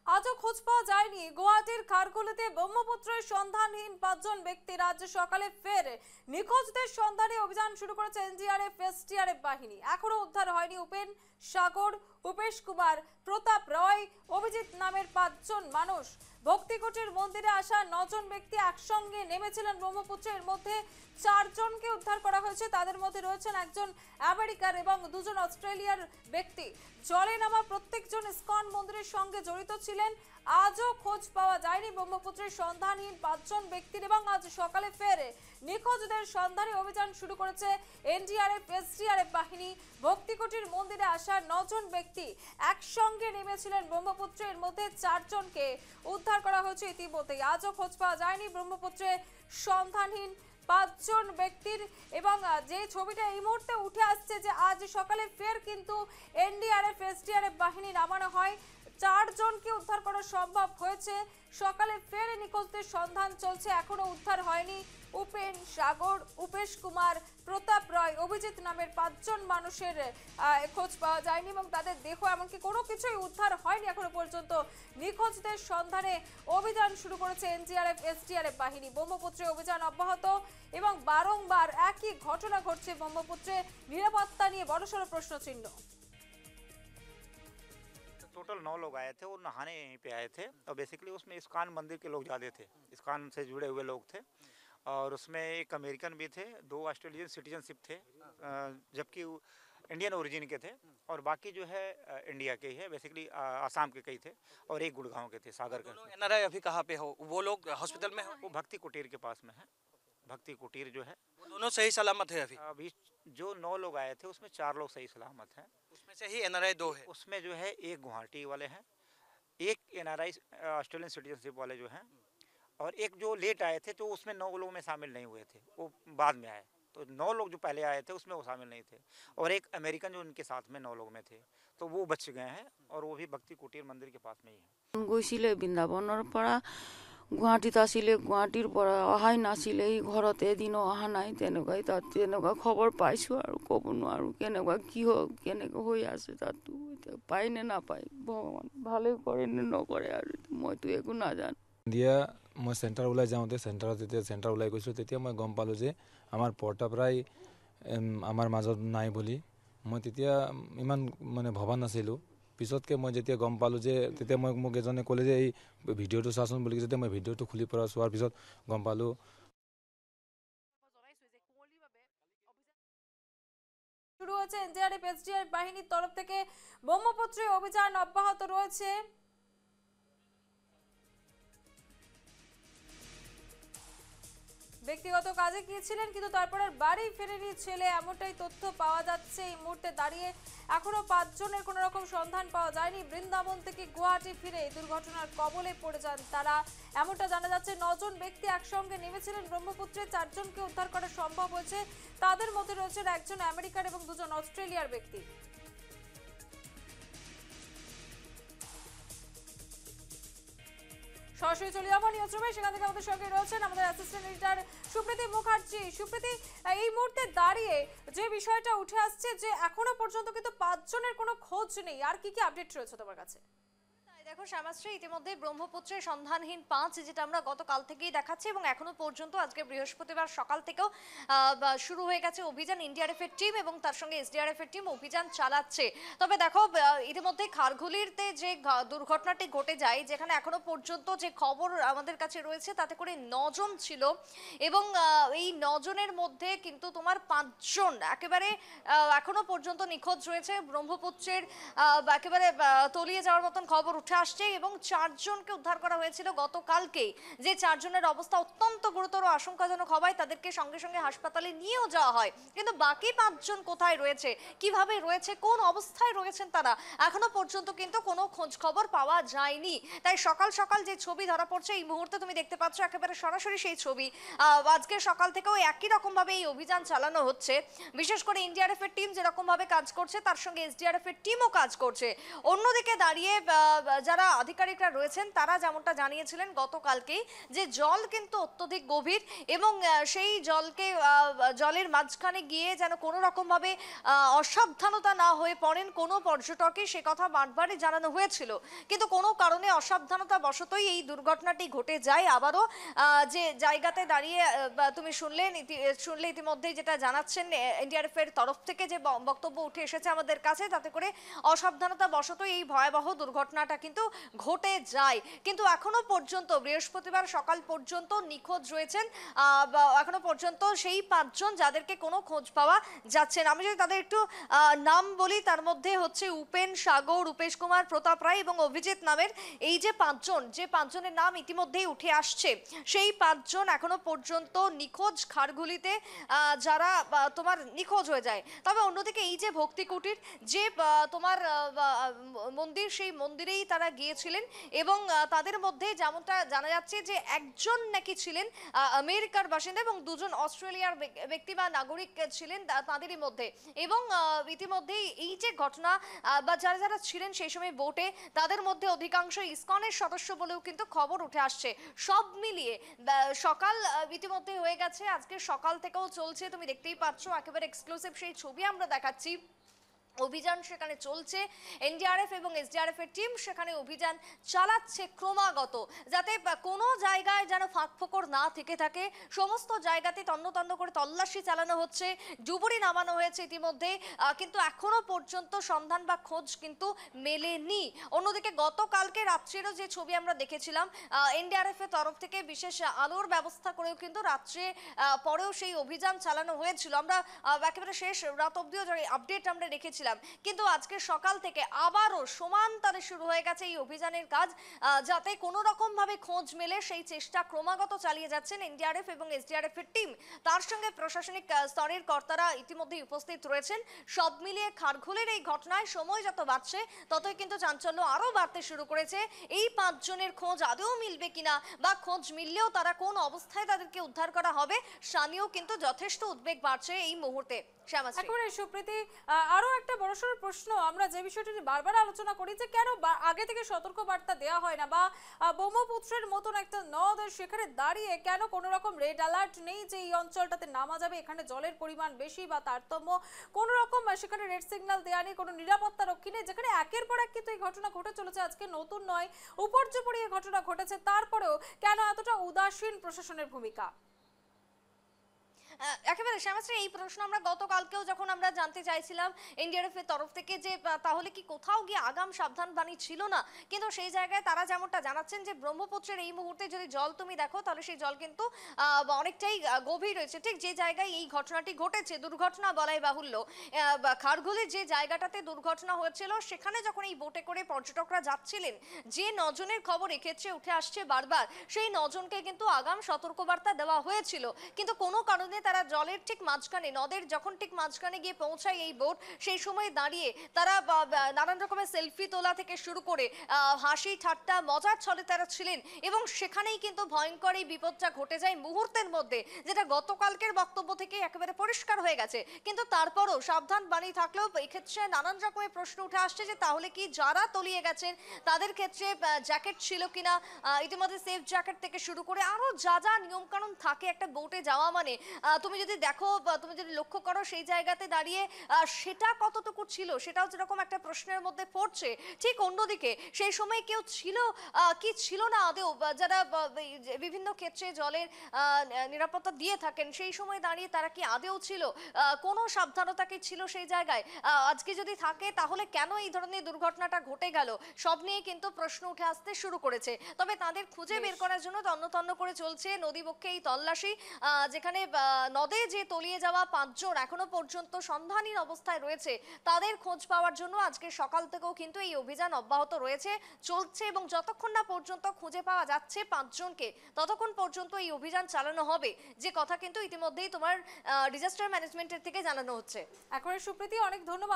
আজও খোঁজ পাওয়া যায়নি গুয়াহাটির খারকুলিতে ব্রহ্মপুত্রের সন্ধানহীন ৫ জন ব্যক্তি। আজ সকালে ফের নিখোঁজদের সন্ধানে অভিযান শুরু করেছে এনডিআরএফ এসডিআরএফ বাহিনী। এখনো উদ্ধার হয়নি উপেন সাগর, উপেশ কুমার, প্রতাপ রয়, অভিজিৎ নামের ৫ জন মানুষ। ভক্তিকুটির মন্দিরে আসা ৯ জন ব্যক্তি একসঙ্গে নেমেছিলেন ব্রহ্মপুত্রের মধ্যে। ৪ জনকে উদ্ধার করা হয়েছে, তাদের মধ্যে রয়েছেন একজন আমেরিকার এবং ২ জন অস্ট্রেলিয়ার ব্যক্তি। জলে নামা প্রত্যেকজন ইসকন মন্দিরের সঙ্গে জড়িত ছিলেন। আজও খোঁজ পাওয়া যায়নি ব্রহ্মপুত্রের সন্ধানহীন ৫ জন ব্যক্তির এবং আজ সকালে ফের নিখোঁজদের সন্ধানে অভিযান শুরু করেছে এনডিআরএফ এসডিআরএফ বাহিনী। ভক্তিকুটির মন্দিরে আসা ৯ জন ব্যক্তি একসঙ্গে নেমেছিলেন ব্রহ্মপুত্রের মধ্যে। ৪ জনকে উদ্ধার করা হয়েছে ইতিমধ্যেই। আজও খোঁজ পাওয়া যায়নি ব্রহ্মপুত্রে সন্ধানহীন ৫ জন ব্যক্তির। এবং যে ছবিটা এই মুহূর্তে উঠে আসছে যে আজ সকালে ফের কিন্তু এনডিআরএফ এসডিআরএফ বাহিনী নামানো হয়। ৪ জনকে উদ্ধার করা সম্ভব হয়েছে। সকালে ফের নিখোঁজদের সন্ধান চলছে, এখনো উদ্ধার হয়নি উপেন সাগর, উপেশ কুমার, প্রতাপ রয়, অভিজিৎ নামের ৫ জন মানুষের খোঁজ পাওয়া যায়নি এবং তাদের দেহ এমনকি কোনো কিছুই উদ্ধার হয়নি এখনো পর্যন্ত। নিখোঁজদের সন্ধানে অভিযান শুরু করেছে এনডিআরএফ এসডিআরএফ বাহিনী। ব্রহ্মপুত্রে অভিযান অব্যাহত এবং বারংবার একই ঘটনা ঘটছে। ব্রহ্মপুত্রে নিরাপত্তা নিয়ে বড়সড় প্রশ্নচিহ্ন। टोटल 9 लोग आए थे और नहाने यहीं पे आए थे और बेसिकली उसमें इस्कॉन मंदिर के लोग ज़्यादा थे, इस्कॉन से जुड़े हुए लोग थे और उसमें एक अमेरिकन भी थे, 2 ऑस्ट्रेलियन सिटीजनशिप थे, जबकि इंडियन ओरिजिन के थे और बाकी जो है इंडिया के ही है, बेसिकली आसाम के कई थे और एक गुड़गांव के थे, सागर के। एनआरआई अभी कहाँ पे हो? वो लोग हॉस्पिटल में हो? वो भक्ति कुटीर के पास में है। भक्ति कुटीर जो है वो दोनों सही सलामत है अभी? अभी जो 9 लोग आए थे उसमें 4 लोग सही सलामत हैं। उसमें से ही एनआरआई 2 है? उसमें जो है एक गुवाहाटी वाले हैं, एक एनआरआई ऑस्ट्रेलियन सिटीजनशिप वाले जो हैं और एक जो लेट आए थे तो उसमें 9 लोगों में शामिल नहीं हुए थे, वो बाद में आए। तो 9 लोग जो पहले आए थे उसमें वो शामिल नहीं थे और एक अमेरिकन जो उनके साथ में 9 लोग में थे तो वो बच गए हैं और वो भी भक्ति कुटीर मंदिर के पास में ही है। গৈছিলে বৃন্দাবনৰ পৰা গুৱাহাটীত আছিলে, গুৱাহাটীৰ পৰা অহাই নাছিলে, এই ঘৰত এদিনো অহা নাই। তেনেকুৱা খবৰ পাইছোঁ আৰু ক'ব নোৱাৰোঁ কেনেকুৱা কি কেনেকৈ হৈ আছে তাতো। এতিয়া পায় নে নাপায় ভগৱান ভালে কৰে নে নকৰে আৰু মইতো একো নাজানো। দিয়া মই চেণ্টাৰ ওলাই যাওঁতে যেতিয়া চেণ্টাৰ ওলাই গৈছিলোঁ তেতিয়া মই গম পালোঁ যে আমাৰ পৰ্টা প্ৰায় আমাৰ মাজত নাই বুলি। মই তেতিয়া ইমান মানে ভবা নাছিলোঁ। পিছতকৈ মই যেতিয়া গম পালোঁ যে তেতিয়া মোক এজনে ক'লে যে এই ভিডিঅ'টো চাচোন বুলি। যেতিয়া মই ভিডিঅ'টো খুলি পৰা চোৱাৰ পিছত গম পালোঁ শুরু হয়েছে এনডিআরএফ এসডিআরএফ বাহিনীর তরফ থেকে। ব্রহ্মপুত্রে অভিযান অব্যাহত রয়েছে। ব্যক্তিগত কাজে গিয়েছিলেন কিন্তু তারপর আর বাড়ি ফেরেনি ছেলে, এমনটাই তথ্য পাওয়া যাচ্ছে এই মুহূর্তে দাঁড়িয়ে। এখনো ৫ জনের কোনো রকম সন্ধান পাওয়া যায়নি। বৃন্দাবন থেকে গুয়াহাটি ফিরে দুর্ঘটনার কবলে পড়ে যান তারা, এমনটা জানা যাচ্ছে। ৯ জন ব্যক্তি একসঙ্গে নেমেছিলেন ব্রহ্মপুত্রে। ৪ জনকে উদ্ধার করা সম্ভব হয়েছে, তাদের মধ্যে রয়েছেন একজন আমেরিকার এবং ২ জন অস্ট্রেলিয়ার ব্যক্তি। সরাসরি চলে যাবো নিউজরুমে, সেখান থেকে আমাদের সঙ্গে রয়েছেন আমাদের অ্যাসিস্ট্যান্ট এডিটর সুপ্রীতি মুখার্জি। সুপ্রীতি, এই মুহূর্তে দাঁড়িয়ে যে বিষয়টা উঠে আসছে যে এখনো পর্যন্ত কিন্তু ৫ জনের কোনো খোঁজ নেই, আর কি কি আপডেট রয়েছে তোমার কাছে? দেখো শ্যামাশ্রী, ইতিমধ্যে ব্রহ্মপুত্রের সন্ধানহীন ৫ যেটা আমরা গতকাল থেকেই দেখাচ্ছি এবং এখনো পর্যন্ত আজকে বৃহস্পতিবার সকাল থেকেও শুরু হয়ে গেছে অভিযান। এনডিআরএফ এর টিম এবং তার সঙ্গে এসডিআরএফ এর টিম অভিযান চালাচ্ছে। তবে দেখো ইতিমধ্যে খারঘুলিতে যে দুর্ঘটনাটি ঘটে যায়, যেখানে এখনো পর্যন্ত যে খবর আমাদের কাছে রয়েছে তাতে করে ৯ জন ছিল এবং এই ৯ জনের মধ্যে কিন্তু তোমার ৫ জন একেবারে এখনো পর্যন্ত নিখোঁজ রয়েছে। ব্রহ্মপুত্রের একেবারে তলিয়ে যাওয়ার মতন খবর উঠে আসছে এবং ৪ জনকে উদ্ধার করা হয়েছিল গতকালকে। যে ৪ জনের অবস্থা অত্যন্ত গুরুতর আশঙ্কাজনক হওয়ায় তাদেরকে সঙ্গে সঙ্গে হাসপাতালে নিয়েও যাওয়া হয়। কিন্তু বাকি ৫ জন কোথায় রয়েছে, কিভাবে রয়েছে, কোন অবস্থায় রয়েছেন তারা এখনো পর্যন্ত কিন্তু কোনো খোঁজ খবর পাওয়া যায়নি। তাই সকাল সকাল যে ছবি ধরা পড়ছে এই মুহূর্তে তুমি দেখতে পাচ্ছ একেবারে সরাসরি সেই ছবি। আজকে সকাল থেকেও একই রকম ভাবে এই অভিযান চালানো হচ্ছে। বিশেষ করে এনডিআরএফ এর টিম যেরকম ভাবে কাজ করছে তার সঙ্গে এসডিআরএফ এর টিমও কাজ করছে। অন্যদিকে দাঁড়িয়ে যারা যারা আধিকারিকরা রয়েছেন তারা যেমনটা জানিয়েছিলেন গতকালকেই যে জল কিন্তু অত্যধিক গভীর এবং সেই জলের মাঝখানে গিয়ে যেন কোনো রকমভাবে অসাবধানতা না হয়ে পড়েন কোনো পর্যটকে, সে কথা বারবারই জানানো হয়েছিল। কিন্তু কোনো কারণে অসাবধানতা বশতই এই দুর্ঘটনাটি ঘটে যায়। আবারও যে জায়গাতে দাঁড়িয়ে তুমি শুনলে ইতিমধ্যেই যেটা জানাচ্ছেন এনডিআরএফ এর তরফ থেকে যে বক্তব্য উঠে এসেছে আমাদের কাছে, তাতে করে অসাবধানতা বশতই এই ভয়াবহ দুর্ঘটনাটা কিন্তু ঘটে যায়। কিন্তু এখনো পর্যন্ত বৃহস্পতিবার সকাল পর্যন্ত নিখোঁজ রয়েছেন এখনো পর্যন্ত সেই 5 জন যাদেরকে কোনো খোঁজ পাওয়া যাচ্ছে না। আমি যদি তাদের একটু নাম বলি, তার মধ্যে হচ্ছে উপেন, সাগর, রূপেশ কুমার, প্রতাপ রায় এবং অভিজিৎ নামের এই যে 5 জন, যে 5 জনের নাম ইতিমধ্যেই উঠে আসছে, সেই 5 জন এখনো পর্যন্ত নিখোঁজ খারঘুলিতে যারা তোমার নিখোঁজ হয়ে যায়। তবে অন্যদিকে এই যে ভক্তি কুটির যে তোমার মন্দির, সেই মন্দিরেই তারা গিয়েছিলেন এবং তাদের মধ্যে যেমনটা জানা যাচ্ছে যে একজন নাকি ছিলেন আমেরিকার বাসিন্দা এবং 2 জন অস্ট্রেলিয়ার ব্যক্তি বা নাগরিক ছিলেন তাদেরই মধ্যে। এবং ইতিমধ্যেই এই যে ঘটনা বা যারা যারা ছিলেন সেই সময় বোটে, তাদের মধ্যে অধিকাংশ ইসকনের সদস্য বলেও কিন্তু খবর উঠে আসছে। সব মিলিয়ে সকাল ইতিমধ্যে হয়ে গেছে, আজকে সকাল থেকেও চলছে, তুমি দেখতেই পাচ্ছ একেবারে এক্সক্লুসিভ সেই ছবি আমরা দেখাচ্ছি। অভিযান সেখানে চলছে, এনডিআরএফ এবং এসডিআরএফ এর টিম সেখানে অভিযান চালাচ্ছে ক্রমাগত, যাতে কোনো জায়গায় যেন ফাঁক ফোকর না থেকে থাকে। সমস্ত জায়গাতে তন্ন তন্ন করে তল্লাশি চালানো হচ্ছে, ডুবুরি নামানো হয়েছে ইতিমধ্যে, কিন্তু এখনো পর্যন্ত সন্ধান বা খোঁজ কিন্তু মেলেনি। অন্যদিকে গতকালকে রাত্রেরও যে ছবি আমরা দেখেছিলাম, এনডিআরএফ এর তরফ থেকে বিশেষ আলোর ব্যবস্থা করেও কিন্তু রাত্রে পরেও সেই অভিযান চালানো হয়েছিল। আমরা একেবারে শেষ রাত অবধিও আপডেট আমরা রেখেছিলাম, কিন্তু আজকে সকাল থেকে আবারও সমান তারে শুরু হয়ে গেছে এই অভিযানের কাজ, যাতে কোনো রকম ভাবে খোঁজ মেলে সেই চেষ্টা ক্রমাগত চালিয়ে যাচ্ছেন এনডিআরএফ এবং এসডিআরএফ এর টিম। তার সঙ্গে প্রশাসনিক স্তরের কর্তারা ইতিমধ্যে উপস্থিত রয়েছেন। সব মিলিয়ে খারঘুলের এই ঘটনায় সময় যত বাড়ছে ততই কিন্তু চাঞ্চল্য আরো বাড়তে শুরু করেছে। এই 5 জনের খোঁজ আদৌ মিলবে কিনা বা খোঁজ মিললেও তারা কোন অবস্থায় তাদেরকে উদ্ধার করা হবে, সানিও কিন্তু যথেষ্ট উদ্বেগ বাড়ছে এই মুহূর্তে। একেবারে সুপ্রীতি, আরো একটা বড়সড় প্রশ্ন, আমরা যে বিষয়টি বারবার আলোচনা করি যে কেন আগে থেকে সতর্ক বার্তা দেওয়া হয় না, বা ব্রহ্মপুত্রের মতন একটা নদ সেখানে দাঁড়িয়ে কেন কোনো রকম রেড অ্যালার্ট নেই যে এই অঞ্চলটাতে নামা যাবে, এখানে জলের পরিমাণ বেশি বা তারতম্য, কোনো রকম সেখানে রেড সিগন্যাল দেওয়া নেই, কোনো নিরাপত্তা রক্ষী নেই, যেখানে একের পর এক কিন্তু এই ঘটনা ঘটে চলেছে। আজকে নতুন নয়, উপর্যুপরি এই ঘটনা ঘটেছে, তারপরেও কেন এতটা উদাসীন প্রশাসনের ভূমিকা? একেবারে শ্যামাশ্রী, এই প্রশ্ন আমরা গতকালকেও যখন আমরা জানতে চাইছিলাম এনডিআরএফ এর তরফ থেকে যে তাহলে কি কোথাও গিয়ে আগাম সাবধান বাণী ছিল না, কিন্তু সেই জায়গায় তারা যেমনটা জানাচ্ছেন যে ব্রহ্মপুত্রের এই মুহূর্তে যদি জল তুমি দেখো তাহলে সেই জল কিন্তু অনেকটাই গভীর রয়েছে। ঠিক যে জায়গায় এই ঘটনাটি ঘটেছে, দুর্ঘটনা বলাই বাহুল্য, খারঘুলের যে জায়গাটাতে দুর্ঘটনা হয়েছিল সেখানে যখন এই বোটে করে পর্যটকরা যাচ্ছিলেন, যে 9 জনের খবর এক্ষেত্রে উঠে আসছে বারবার, সেই 9 জনকে কিন্তু আগাম সতর্কবার্তা দেওয়া হয়েছিল, কিন্তু কোনো কারণে তারা জলের ঠিক মাঝখানে, নদের যখন ঠিক মাঝখানে গিয়ে পৌঁছায় এই বোট, সেই সময় দাঁড়িয়ে তারা নানান রকমের সেলফি তোলা থেকে শুরু করে হাসি ঠাট্টা মজার ছলে তারা ছিলেন এবং সেখানেই কিন্তু ভয়ঙ্কর এই বিপদটা ঘটে যায় মুহূর্তের মধ্যে, যেটা গতকালকের বক্তব্য থেকে একেবারে পরিষ্কার হয়ে গেছে। কিন্তু তারপরও সাবধান বাণী থাকলেও এক্ষেত্রে নানান রকমের প্রশ্ন উঠে আসছে যে তাহলে কি যারা তলিয়ে গেছেন তাদের ক্ষেত্রে জ্যাকেট ছিল কিনা, ইতিমধ্যে সেফ জ্যাকেট থেকে শুরু করে আরো যা যা নিয়মকানুন থাকে একটা বোটে যাওয়া মানে, তুমি যদি দেখো, তুমি যদি লক্ষ্য করো সেই জায়গাতে দাঁড়িয়ে সেটা কতটুকু ছিল সেটাও যেরকম একটা প্রশ্নের মধ্যে পড়ছে, ঠিক অন্যদিকে সেই সময় কেউ ছিল কি ছিল না আদেও, যারা বিভিন্ন ক্ষেত্রে জলের নিরাপত্তা দিয়ে থাকেন সেই সময় দাঁড়িয়ে তারা কি আদেও ছিল, কোনো সাবধানতা কি ছিল সেই জায়গায়, আজকে যদি থাকে তাহলে কেন এই ধরনের দুর্ঘটনাটা ঘটে গেল, সব নিয়ে কিন্তু প্রশ্ন উঠে আসতে শুরু করেছে। তবে তাদের খুঁজে বের করার জন্য তন্ন করে চলছে নদীবক্ষে এই তল্লাশি, যেখানে নদে যে তলিয়ে যাওয়া 5 জন এখনো পর্যন্ত সন্ধানহীন অবস্থায় রয়েছে, তাদের খোঁজ পাওয়ার জন্য আজকে সকাল থেকেও কিন্তু এই অভিযান অব্যাহত রয়েছে, চলছে, এবং যতক্ষণ না পর্যন্ত খুঁজে পাওয়া যাচ্ছে 5 জনকে ততক্ষণ পর্যন্ত এই অভিযান চালানো হবে, যে কথা কিন্তু ইতিমধ্যেই তোমার ডিজাস্টার ম্যানেজমেন্টের থেকে জানানো হচ্ছে। একেবারে সুপ্রীতি, অনেক ধন্যবাদ।